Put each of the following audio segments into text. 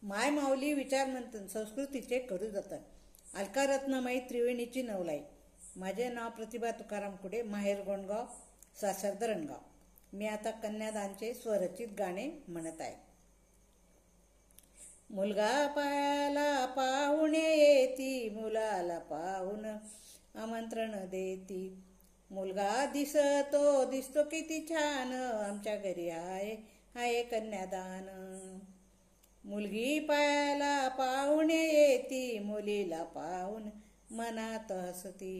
माय माऊली विचार मंथन संस्कृतीचे करू जतन. अलका रत्नमाई त्रिवेणीची नवलाई. माझे नाव प्रतिभा तुकाराम कुडे, माहेर गोंडगाव, सासर धरणगाव. मी आता कन्यादानचे स्वरचित गाणे म्हणत आहे. मुलगा पायाला पाहुणे येती, मुलाला पाहून आमंत्रण देती. मुलगा दिसतो किती छान, आमच्या घरी आहे कन्यादान. मुलगी पायाला पाहुणे येती, मुलीला पाहून मनात हसती.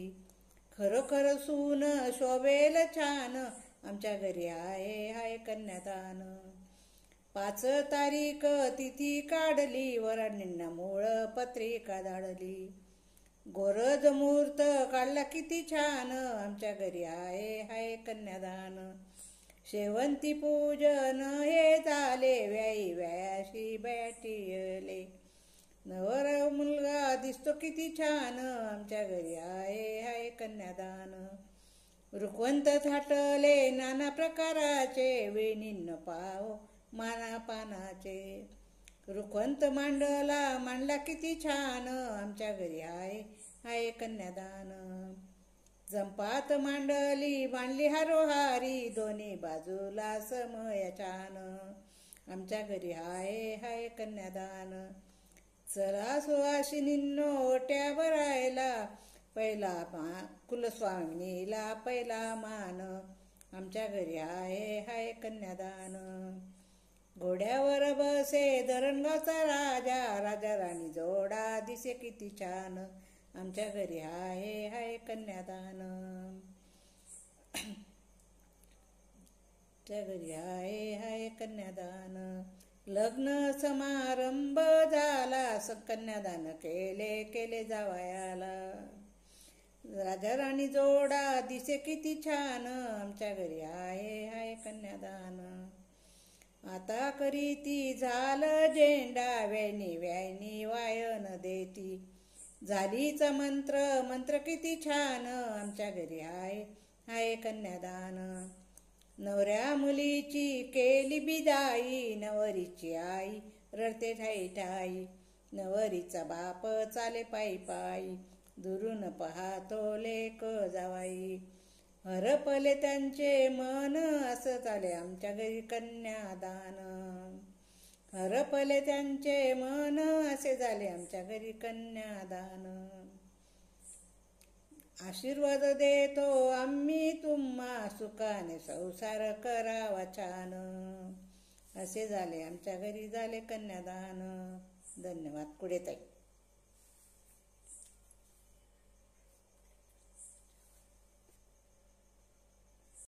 खरोखर सून शोभेल छान, आमच्या घरी आहे कन्यादान. 5 तारीख तिथी काढली, वराडींना मूळ पत्रिका धाडली. गोरज मुहूर्त काढला किती छान, आमच्या घरी आहे कन्यादान. शेवंती पूजन हे झाले, व्याई व्यायाशी बॅटियले. नवर मुलगा दिसतो किती छान, आमच्या घरी आहे कन्यादान. रुखवंत थाटले नाना प्रकाराचे, वेणींना पाव माना पानाचे. रुखवंत मांडला किती छान, आमच्या घरी आहे कन्यादान. जंपात बांधली हारोहारी, दोन्ही बाजूला समयछान, आमच्या घरी आहे कन्यादान. चला सुवासिनींनो ओट्या भरायला, पहिला कुलस्वामिनीला पहिला मान, आमच्या घरी आहे कन्यादान. घोड्यावर बसे धरणगावचा राजा, राजा राणी जोडा दिसे किती छान, आमच्या घरी आहे कन्यादान. आमच्या घरी आहे कन्यादान. लग्न समारंभ झाला, कन्यादान केले जावयाला. राजा राणी जोडा दिसे किती छान, आमच्या घरी आहे कन्यादान. आता करीती झालं झेंडा, व्यायनी वायन देती. झालीचा मंत्र किती छान, आमच्या घरी आहे कन्यादान. नवऱ्या मुलीची केली बिदाई, नवरीची आई रडते ठाई. नवरीचा बाप चाले पायी, दुरून पाहतो लेक जावाई. हरपले त्यांचे मन, असं चाले आमच्या घरी कन्यादान. हरपले त्यांचे मन, असे झाले आमच्या घरी कन्यादान. आशीर्वाद देतो आम्ही तुम्हा, सुखाने संसार करावा छान, असे झाले आमच्या घरी झाले कन्यादान. धन्यवाद. कुडे ताई.